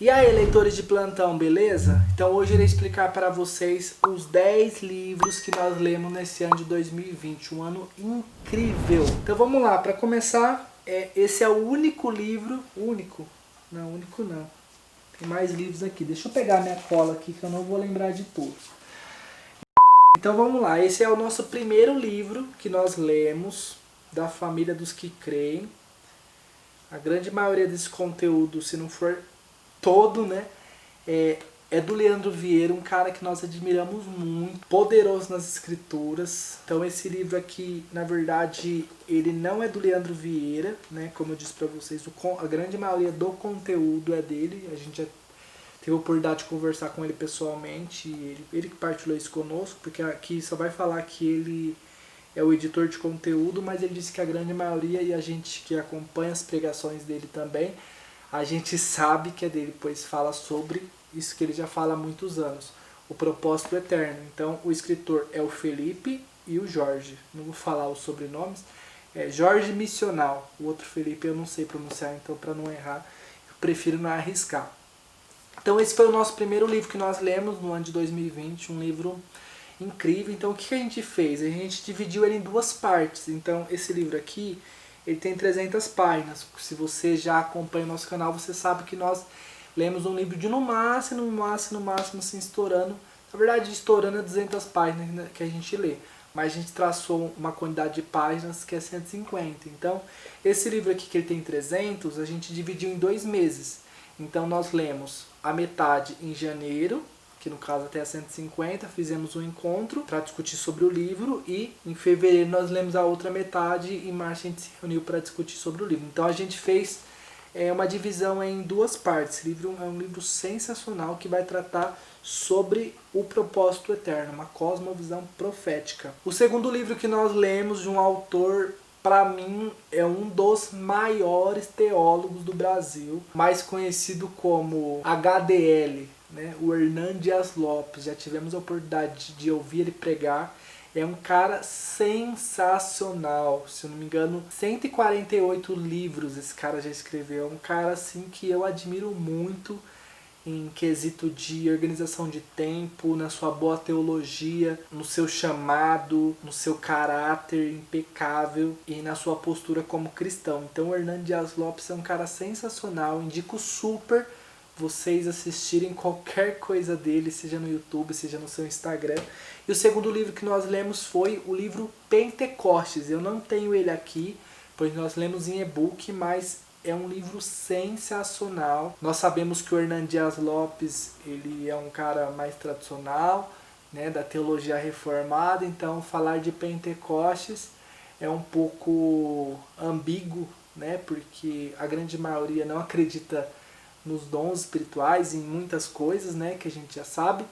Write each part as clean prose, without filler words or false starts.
E aí, leitores de plantão, beleza? Então hoje eu irei explicar para vocês os 10 livros que nós lemos nesse ano de 2020, um ano incrível. Então vamos lá, para começar, esse é o único livro, único não, tem mais livros aqui. Deixa eu pegar minha cola aqui que eu não vou lembrar de todos. Então vamos lá, esse é o nosso primeiro livro que nós lemos, da família dos que creem. A grande maioria desse conteúdo, se não for todo, né, é do Leandro Vieira, um cara que nós admiramos muito, poderoso nas escrituras. Então esse livro aqui, na verdade, ele não é do Leandro Vieira, né, como eu disse para vocês, a grande maioria do conteúdo é dele. A gente já teve a oportunidade de conversar com ele pessoalmente, ele que partilhou isso conosco, porque aqui só vai falar que ele é o editor de conteúdo, mas ele disse que a grande maioria, e a gente que acompanha as pregações dele também, a gente sabe que é dele, pois fala sobre isso que ele já fala há muitos anos, o propósito eterno. Então o escritor é o Felipe e o Jorge, não vou falar os sobrenomes, é Jorge Missional, o outro Felipe eu não sei pronunciar, então para não errar, eu prefiro não arriscar. Então esse foi o nosso primeiro livro que nós lemos no ano de 2020, um livro incrível. Então o que a gente fez? A gente dividiu ele em duas partes. Então esse livro aqui, ele tem 300 páginas. Se você já acompanha o nosso canal, você sabe que nós lemos um livro de no máximo, assim, estourando. Na verdade, estourando é 200 páginas que a gente lê. Mas a gente traçou uma quantidade de páginas que é 150. Então, esse livro aqui que ele tem 300, a gente dividiu em 2 meses. Então nós lemos a metade em janeiro, que no caso até a 150, fizemos um encontro para discutir sobre o livro, e em fevereiro nós lemos a outra metade, e em março a gente se reuniu para discutir sobre o livro. Então a gente fez uma divisão em duas partes. Esse livro é um livro sensacional que vai tratar sobre o propósito eterno, uma cosmovisão profética. O segundo livro que nós lemos, de um autor, para mim, é um dos maiores teólogos do Brasil, mais conhecido como HDL, né? O Hernan Dias Lopes. Já tivemos a oportunidade de ouvir ele pregar. É um cara sensacional. Se eu não me engano, 148 livros esse cara já escreveu. É um cara assim que eu admiro muito em quesito de organização de tempo, na sua boa teologia, no seu chamado, no seu caráter impecável e na sua postura como cristão. Então o Hernan Dias Lopes é um cara sensacional, indico super vocês assistirem qualquer coisa dele, seja no YouTube, seja no seu Instagram. E o segundo livro que nós lemos foi o livro Pentecostes. Eu não tenho ele aqui, pois nós lemos em e-book, mas é um livro sensacional. Nós sabemos que o Hernan Dias Lopes, ele é um cara mais tradicional, né, da teologia reformada, então falar de Pentecostes é um pouco ambíguo, né, porque a grande maioria não acredita nos dons espirituais, em muitas coisas, né, que a gente já sabe.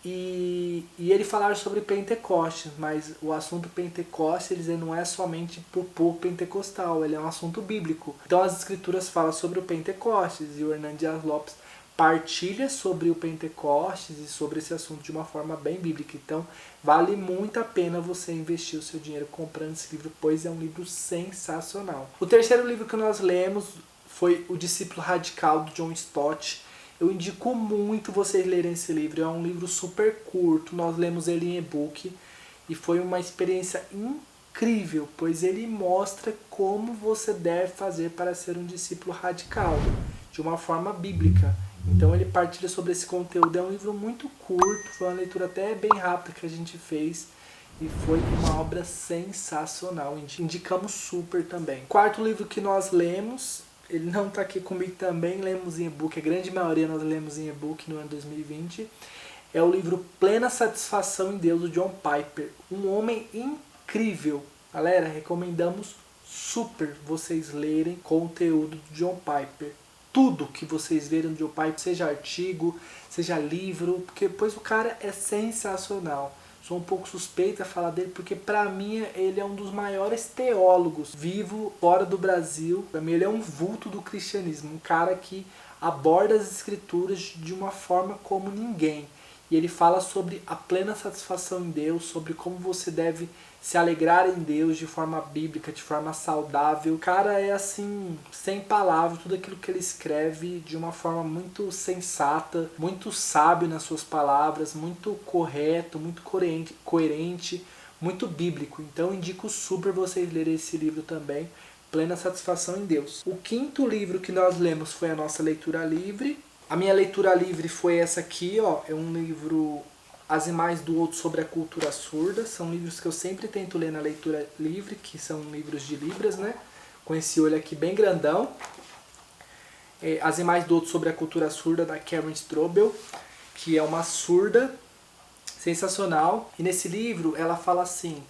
E ele falar sobre Pentecostes, mas o assunto Pentecostes ele não é somente para o povo pentecostal, ele é um assunto bíblico. Então as escrituras falam sobre o Pentecostes, e o Hernan Dias Lopes partilha sobre o Pentecostes e sobre esse assunto de uma forma bem bíblica. Então vale muito a pena você investir o seu dinheiro comprando esse livro, pois é um livro sensacional. O terceiro livro que nós lemos foi O Discípulo Radical, do John Stott. Eu indico muito vocês lerem esse livro. É um livro super curto, nós lemos ele em e-book e foi uma experiência incrível, pois ele mostra como você deve fazer para ser um discípulo radical, de uma forma bíblica. Então ele partilha sobre esse conteúdo. É um livro muito curto, foi uma leitura até bem rápida que a gente fez, e foi uma obra sensacional. Indicamos super também. Quarto livro que nós lemos, ele não está aqui comigo também, lemos em e-book, a grande maioria nós lemos em e-book no ano 2020, é o livro Plena Satisfação em Deus, do John Piper. Um homem incrível. Galera, recomendamos super vocês lerem conteúdo do John Piper. Tudo que vocês verem do John Piper, seja artigo, seja livro, porque pois o cara é sensacional. Sou um pouco suspeita a falar dele, porque pra mim ele é um dos maiores teólogos vivo fora do Brasil. Pra mim ele é um vulto do cristianismo, um cara que aborda as escrituras de uma forma como ninguém. e ele fala sobre a plena satisfação em Deus, sobre como você deve se alegrar em Deus de forma bíblica, de forma saudável. O cara é assim, sem palavras, tudo aquilo que ele escreve de uma forma muito sensata, muito sábio nas suas palavras, muito correto, muito coerente, muito bíblico. Então indico super vocês lerem esse livro também, Plena Satisfação em Deus. O quinto livro que nós lemos foi a nossa leitura livre. A minha leitura livre foi essa aqui, ó, é um livro As Imais do Outro sobre a Cultura Surda. São livros que eu sempre tento ler na leitura livre, que são livros de Libras, né? Com esse olho aqui bem grandão. As Imais do Outro sobre a Cultura Surda, da Karen Strobel, que é uma surda sensacional. E nesse livro ela fala assim,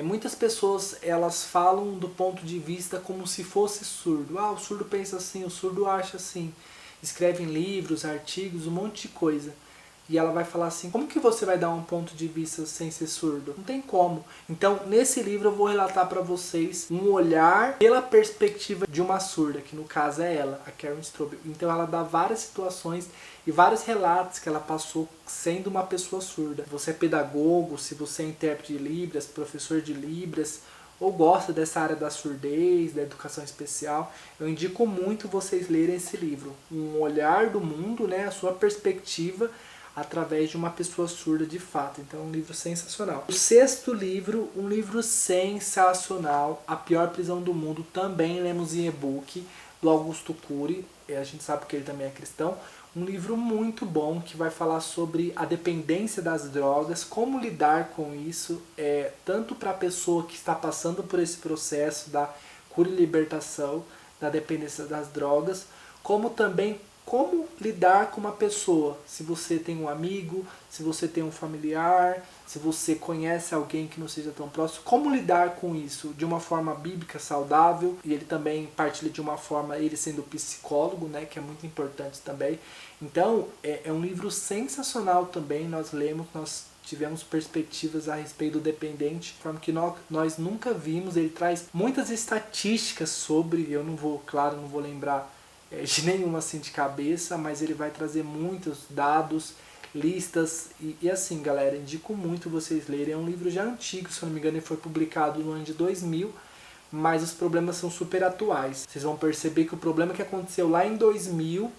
muitas pessoas elas falam do ponto de vista como se fosse surdo. Ah, o surdo pensa assim, o surdo acha assim. Escrevem livros, artigos, um monte de coisa. E ela vai falar assim, como que você vai dar um ponto de vista sem ser surdo? Não tem como. Então, nesse livro eu vou relatar para vocês um olhar pela perspectiva de uma surda, que no caso é ela, a Karen Strobel. Então ela dá várias situações e vários relatos que ela passou sendo uma pessoa surda. Você é pedagogo, se você é intérprete de Libras, professor de Libras, ou gosta dessa área da surdez, da educação especial, eu indico muito vocês lerem esse livro. Um olhar do mundo, né, a sua perspectiva através de uma pessoa surda de fato. Então é um livro sensacional. O sexto livro, um livro sensacional, A Pior Prisão do Mundo, também lemos em e-book, do Augusto Cury, a gente sabe que ele também é cristão. Um livro muito bom que vai falar sobre a dependência das drogas, como lidar com isso, tanto para a pessoa que está passando por esse processo da cura e libertação da dependência das drogas, como também como lidar com uma pessoa, se você tem um amigo, se você tem um familiar, se você conhece alguém que não seja tão próximo, como lidar com isso de uma forma bíblica, saudável. E ele também partilha de uma forma, ele sendo psicólogo, né, que é muito importante também. Então, é um livro sensacional também, nós lemos, nós tivemos perspectivas a respeito do dependente, de forma que nós nunca vimos. Ele traz muitas estatísticas sobre, eu não vou lembrar de nenhuma assim de cabeça, mas ele vai trazer muitos dados, listas, e assim, galera, indico muito vocês lerem. É um livro já antigo, se eu não me engano ele foi publicado no ano de 2000, mas os problemas são super atuais. Vocês vão perceber que o problema que aconteceu lá em 2000,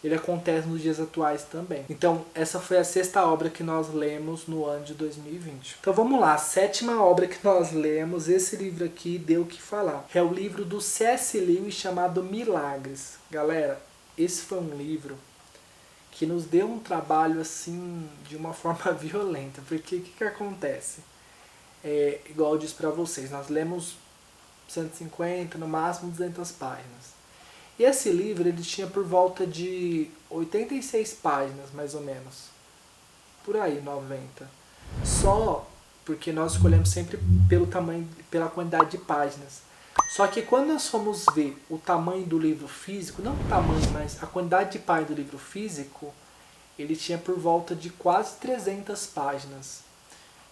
ele acontece nos dias atuais também. Então, essa foi a sexta obra que nós lemos no ano de 2020. Então vamos lá, a sétima obra que nós lemos, esse livro aqui deu o que falar. É o livro do C.S. Lewis chamado Milagres. Galera, esse foi um livro que nos deu um trabalho assim de uma forma violenta. Porque o que acontece? Igual eu disse para vocês, nós lemos 150, no máximo 200 páginas. E esse livro ele tinha por volta de 86 páginas, mais ou menos. Por aí, 90. Só porque nós escolhemos sempre pelo tamanho, pela quantidade de páginas. Só que quando nós fomos ver o tamanho do livro físico, não o tamanho, mas a quantidade de páginas do livro físico, ele tinha por volta de quase 300 páginas.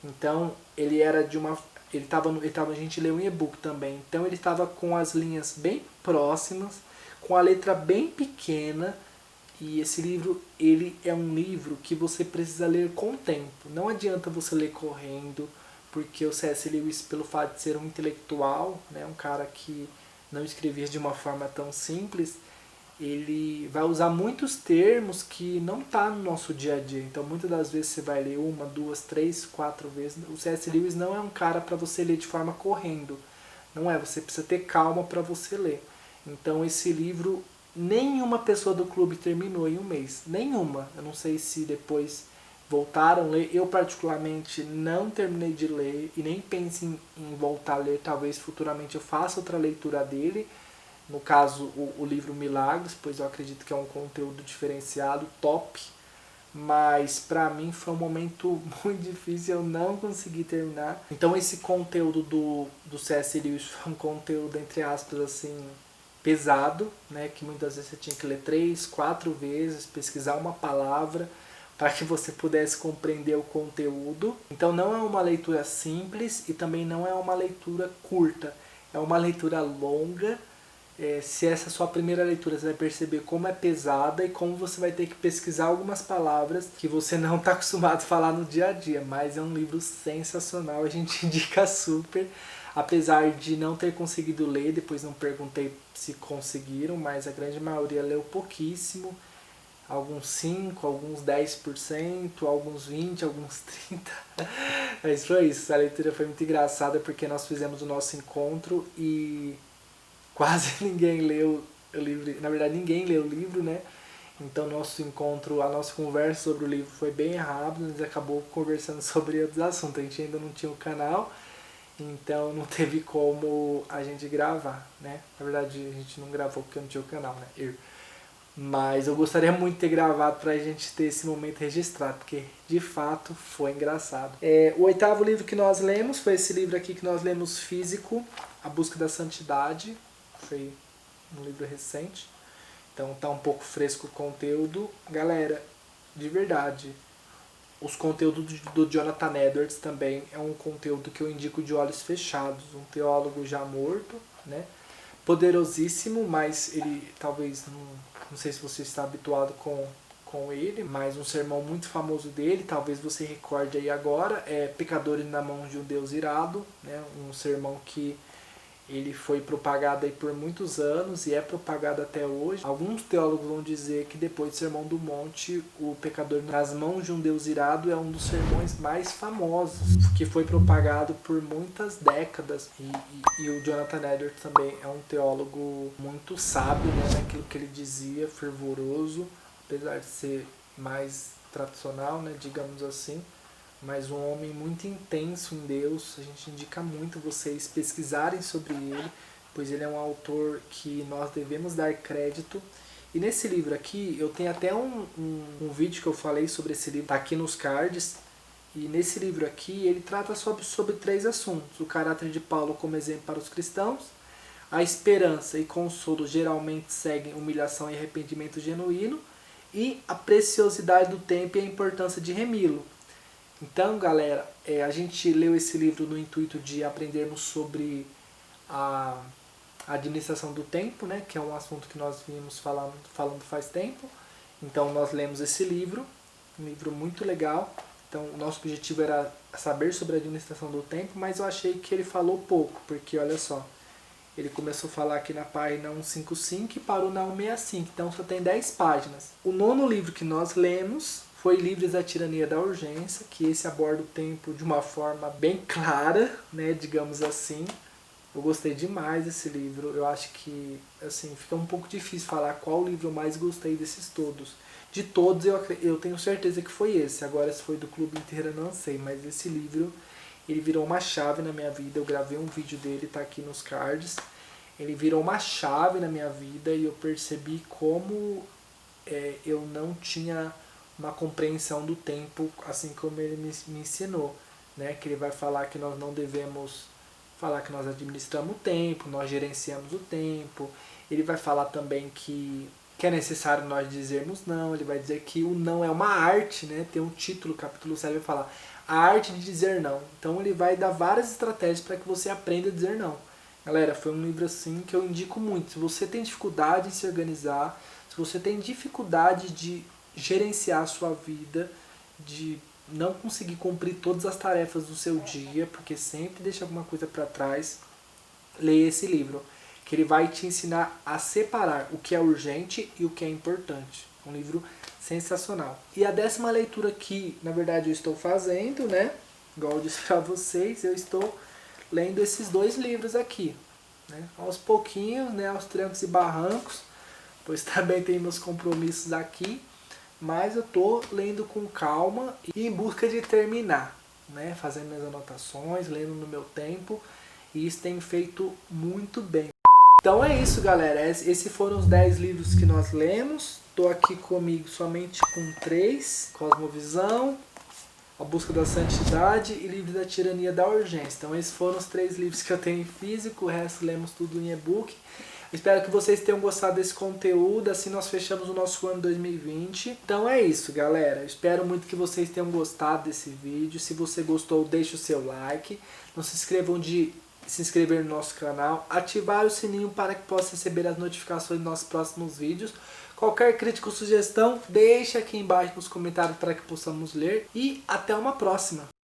Então, ele era de uma... a gente leu em e-book também. Então, ele estava com as linhas bem próximas, com a letra bem pequena, e esse livro, ele é um livro que você precisa ler com tempo. Não adianta você ler correndo, porque o C.S. Lewis, pelo fato de ser um intelectual, né, um cara que não escrevia de uma forma tão simples, ele vai usar muitos termos que não tá no nosso dia a dia. Então, muitas das vezes você vai ler 1, 2, 3, 4 vezes. O C.S. Lewis não é um cara para você ler de forma correndo. Não é, você precisa ter calma para você ler. Então esse livro, nenhuma pessoa do clube terminou em um mês. Nenhuma. Eu não sei se depois voltaram a ler. Eu particularmente não terminei de ler e nem penso em voltar a ler. Talvez futuramente eu faça outra leitura dele. No caso, o livro Milagres, pois eu acredito que é um conteúdo diferenciado, top. Mas pra mim foi um momento muito difícil, eu não consegui terminar. Então esse conteúdo do C.S. Lewis foi um conteúdo, entre aspas, assim, pesado, né, que muitas vezes você tinha que ler 3, 4 vezes, pesquisar uma palavra para que você pudesse compreender o conteúdo. Então não é uma leitura simples e também não é uma leitura curta. É uma leitura longa se essa é a sua primeira leitura, você vai perceber como é pesada e como você vai ter que pesquisar algumas palavras que você não está acostumado a falar no dia a dia. Mas é um livro sensacional, a gente indica super. Apesar de não ter conseguido ler, depois não perguntei se conseguiram, mas a grande maioria leu pouquíssimo. Alguns 5, alguns 10%, alguns 20%, alguns 30%. Mas foi isso, a leitura foi muito engraçada porque nós fizemos o nosso encontro e quase ninguém leu o livro. Na verdade, ninguém leu o livro, né? Então, nosso encontro, a nossa conversa sobre o livro foi bem rápida. A gente acabou conversando sobre outros assuntos. A gente ainda não tinha o canal, então não teve como a gente gravar, né? Na verdade, a gente não gravou porque não tinha o canal, né? Mas eu gostaria muito de ter gravado pra gente ter esse momento registrado, porque de fato foi engraçado. O 8º livro que nós lemos foi esse livro aqui que nós lemos, Físico, A Busca da Santidade. Foi um livro recente, então tá um pouco fresco o conteúdo. Galera, de verdade, os conteúdos do Jonathan Edwards também é um conteúdo que eu indico de olhos fechados. Um teólogo já morto, né? Poderosíssimo, mas ele talvez não sei se você está habituado com ele, mas um sermão muito famoso dele, talvez você recorde aí agora, é Pecadores na Mão de um Deus Irado, né? Um sermão que ele foi propagado aí por muitos anos e é propagado até hoje. Alguns teólogos vão dizer que depois do Sermão do Monte, o Pecador nas Mãos de um Deus Irado é um dos sermões mais famosos, que foi propagado por muitas décadas. E o Jonathan Edwards também é um teólogo muito sábio, né, naquilo que ele dizia, fervoroso, apesar de ser mais tradicional, né, digamos assim. Mas um homem muito intenso em Deus. A gente indica muito vocês pesquisarem sobre ele, pois ele é um autor que nós devemos dar crédito. E nesse livro aqui, eu tenho até um vídeo que eu falei sobre esse livro, tá aqui nos cards. E nesse livro aqui, ele trata sobre 3 assuntos: o caráter de Paulo como exemplo para os cristãos, a esperança e consolo geralmente seguem humilhação e arrependimento genuíno, e a preciosidade do tempo e a importância de remi-lo. Então, galera, a gente leu esse livro no intuito de aprendermos sobre a administração do tempo, né, que é um assunto que nós vimos falando faz tempo. Então, nós lemos esse livro, um livro muito legal. Então, o nosso objetivo era saber sobre a administração do tempo, mas eu achei que ele falou pouco, porque olha só, ele começou a falar aqui na página 155 e parou na 165, então só tem 10 páginas. O 9º livro que nós lemos foi Livres da Tirania da Urgência, que esse aborda o tempo de uma forma bem clara, né, digamos assim. Eu gostei demais desse livro. Eu acho que assim, fica um pouco difícil falar qual livro eu mais gostei desses todos. De todos eu tenho certeza que foi esse. Agora se foi do clube inteiro eu não sei, mas esse livro ele virou uma chave na minha vida. Eu gravei um vídeo dele, tá aqui nos cards. Ele virou uma chave na minha vida e eu percebi como eu não tinha uma compreensão do tempo, assim como ele me ensinou, né? Que ele vai falar que nós não devemos falar que nós administramos o tempo, nós gerenciamos o tempo. Ele vai falar também que é necessário nós dizermos não. Ele vai dizer que o não é uma arte, né? Tem um título, capítulo 7, vai falar a arte de dizer não. Então ele vai dar várias estratégias para que você aprenda a dizer não. Galera, foi um livro assim que eu indico muito. Se você tem dificuldade em se organizar, se você tem dificuldade de gerenciar a sua vida, de não conseguir cumprir todas as tarefas do seu dia, porque sempre deixa alguma coisa para trás, leia esse livro, que ele vai te ensinar a separar o que é urgente e o que é importante. Um livro sensacional. E a 10ª leitura que, na verdade, eu estou fazendo, né? Igual eu disse para vocês, eu estou lendo esses 2 livros aqui, né? Aos pouquinhos, né? Aos trancos e barrancos, pois também tem meus compromissos aqui. Mas eu tô lendo com calma e em busca de terminar, né? Fazendo minhas anotações, lendo no meu tempo, e isso tem feito muito bem. Então é isso, galera. Esses foram os 10 livros que nós lemos. Tô aqui comigo somente com 3: Cosmovisão, A Busca da Santidade e Livros da Tirania da Urgência. Então esses foram os 3 livros que eu tenho em físico, o resto lemos tudo em e-book. Espero que vocês tenham gostado desse conteúdo, assim nós fechamos o nosso ano 2020. Então é isso, galera. Espero muito que vocês tenham gostado desse vídeo. Se você gostou, deixe o seu like. Não se esqueçam de se inscrever no nosso canal, ativar o sininho para que possa receber as notificações dos nossos próximos vídeos. Qualquer crítica ou sugestão, deixa aqui embaixo nos comentários para que possamos ler. E até uma próxima!